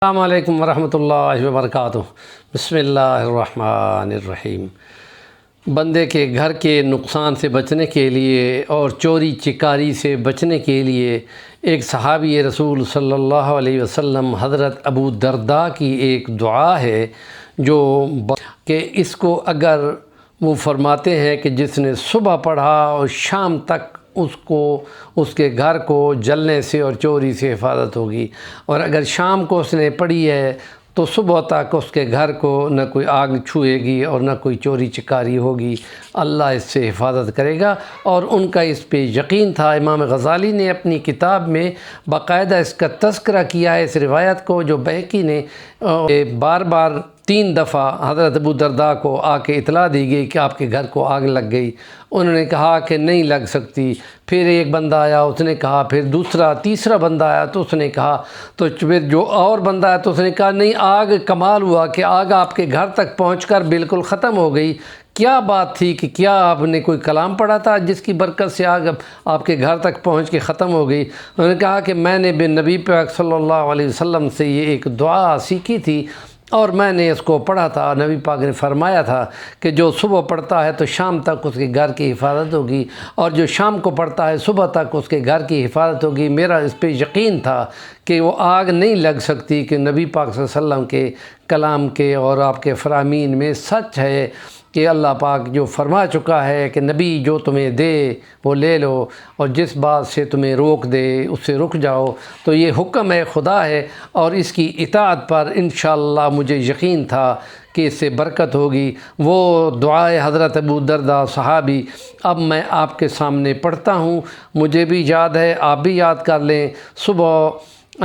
السلام علیکم ورحمۃ اللہ وبرکاتہ۔ بسم اللہ الرحمن الرحیم۔ بندے کے گھر کے نقصان سے بچنے کے لیے اور چوری چکاری سے بچنے کے لیے ایک صحابی رسول صلی اللہ علیہ وسلم حضرت ابو درداء کی ایک دعا ہے کہ اس کو اگر وہ فرماتے ہیں کہ جس نے صبح پڑھا اور شام تک اس کے گھر کو جلنے سے اور چوری سے حفاظت ہوگی، اور اگر شام کو اس نے پڑھی ہے تو صبح تک اس کے گھر کو نہ کوئی آگ چھوئے گی اور نہ کوئی چوری چکاری ہوگی، اللہ اس سے حفاظت کرے گا۔ اور ان کا اس پہ یقین تھا۔ امام غزالی نے اپنی کتاب میں باقاعدہ اس کا تذکرہ کیا ہے، اس روایت کو، جو بہقی نے بار بار 3 دفعہ حضرت ابو درداء کو آ کے اطلاع دی گئی کہ آپ کے گھر کو آگ لگ گئی۔ انہوں نے کہا کہ نہیں لگ سکتی۔ پھر ایک بندہ آیا، اس نے کہا، پھر دوسرا تیسرا بندہ آیا تو اس نے کہا، تو پھر جو اور بندہ آیا تو اس نے کہا نہیں، آگ کمال ہوا کہ آگ آپ کے گھر تک پہنچ کر بالکل ختم ہو گئی۔ کیا بات تھی کہ کیا آپ نے کوئی کلام پڑھا تھا جس کی برکت سے آگ آپ کے گھر تک پہنچ کے ختم ہو گئی؟ انہوں نے کہا کہ میں نے نبی پاک صلی اللہ علیہ وسلم سے یہ ایک دعا سیکھی تھی اور میں نے اس کو پڑھا تھا۔ نبی پاک نے فرمایا تھا کہ جو صبح پڑھتا ہے تو شام تک اس کے گھر کی حفاظت ہوگی، اور جو شام کو پڑھتا ہے صبح تک اس کے گھر کی حفاظت ہوگی۔ میرا اس پہ یقین تھا کہ وہ آگ نہیں لگ سکتی، کہ نبی پاک صلی اللہ علیہ وسلم کے کلام کے اور آپ کے فرامین میں سچ ہے کہ اللہ پاک جو فرما چکا ہے کہ نبی جو تمہیں دے وہ لے لو، اور جس بات سے تمہیں روک دے اس سے رک جاؤ۔ تو یہ حکم ہے، خدا ہے، اور اس کی اطاعت پر انشاءاللہ مجھے یقین تھا کہ اس سے برکت ہوگی۔ وہ دعائے حضرت ابو درداء صحابی اب میں آپ کے سامنے پڑھتا ہوں۔ مجھے بھی یاد ہے، آپ بھی یاد کر لیں۔ صبح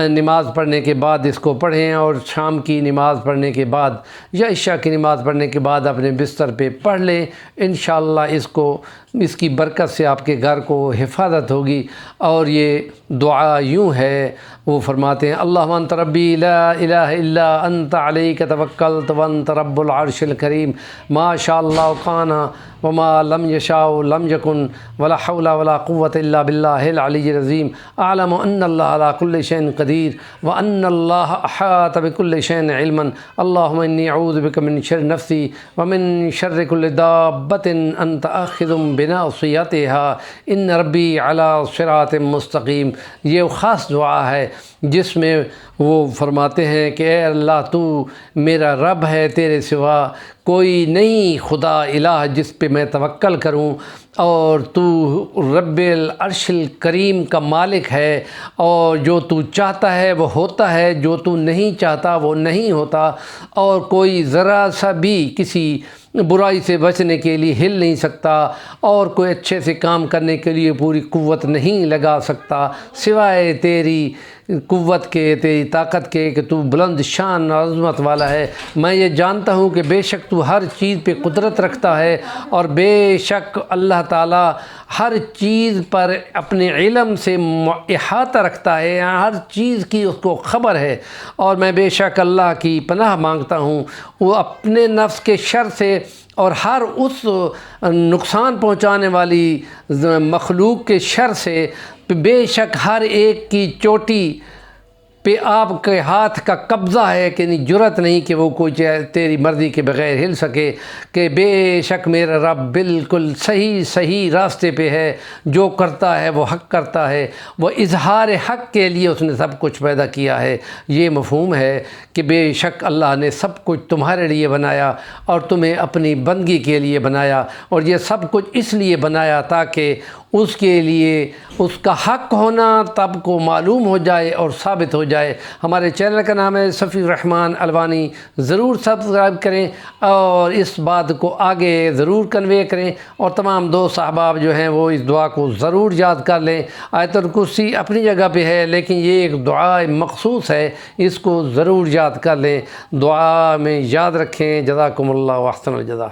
نماز پڑھنے کے بعد اس کو پڑھیں، اور شام کی نماز پڑھنے کے بعد یا عشاء کی نماز پڑھنے کے بعد اپنے بستر پہ پڑھ لیں۔ انشاءاللہ اس کی برکت سے آپ کے گھر کو حفاظت ہوگی۔ اور یہ دعا یوں ہے، وہ فرماتے ہیں: اللہم انت ربی لا الہ الا انت علیک توکلت وانت رب العرش الکریم، ما شاء اللہ کان وما لم یشاء لم یکن ولا حول ولا قوة الا باللہ العلی العظیم، اعلم ان اللہ علی کل شیء قدیر وان اللہ احاط بکل شیء علما، اللہم انی اعوذ بک من شر نفسی ومن شر کل دابۃ انت آخذ بناصیتها ان ربی علی صراط مستقیم۔ یہ خاص دعا ہے جس میں وہ فرماتے ہیں کہ اے اللہ، تو میرا رب ہے، تیرے سوا کوئی نہیں خدا الہ جس پہ میں توکل کروں، اور تو رب العرش الکریم کا مالک ہے، اور جو تو چاہتا ہے وہ ہوتا ہے، جو تو نہیں چاہتا وہ نہیں ہوتا، اور کوئی ذرا سا بھی کسی برائی سے بچنے کے لیے ہل نہیں سکتا، اور کوئی اچھے سے کام کرنے کے لیے پوری قوت نہیں لگا سکتا سوائے تیری قوت کے، تیری طاقت کے، کہ تو بلند شان اور عظمت والا ہے۔ میں یہ جانتا ہوں کہ بے شک تو ہر چیز پہ قدرت رکھتا ہے، اور بے شک اللہ تعالیٰ ہر چیز پر اپنے علم سے احاطہ رکھتا ہے، ہر چیز کی اس کو خبر ہے۔ اور میں بے شک اللہ کی پناہ مانگتا ہوں وہ اپنے نفس کے شر سے اور ہر اس نقصان پہنچانے والی مخلوق کے شر سے۔ بے شک ہر ایک کی چوٹی پہ آپ کے ہاتھ کا قبضہ ہے، کہ نہیں جرت نہیں کہ وہ کوئی تیری مرضی کے بغیر ہل سکے، کہ بے شک میرا رب بالکل صحیح راستے پہ ہے، جو کرتا ہے وہ حق کرتا ہے، وہ اظہار حق کے لیے اس نے سب کچھ پیدا کیا ہے۔ یہ مفہوم ہے کہ بے شک اللہ نے سب کچھ تمہارے لیے بنایا اور تمہیں اپنی بندگی کے لیے بنایا، اور یہ سب کچھ اس لیے بنایا تاکہ اس کے لیے اس کا حق ہونا تب کو معلوم ہو جائے اور ثابت ہو جائے۔ ہمارے چینل کا نام ہے صفی الرحمن الوانی، ضرور سبسکرائب کریں اور اس بات کو آگے ضرور کنوے کریں، اور تمام دوست احباب جو ہیں وہ اس دعا کو ضرور یاد کر لیں۔ آیت الکرسی اپنی جگہ پہ ہے، لیکن یہ ایک دعا مخصوص ہے، اس کو ضرور یاد کر لیں، دعا میں یاد رکھیں۔ جزاکم اللہ واحسن الجزا۔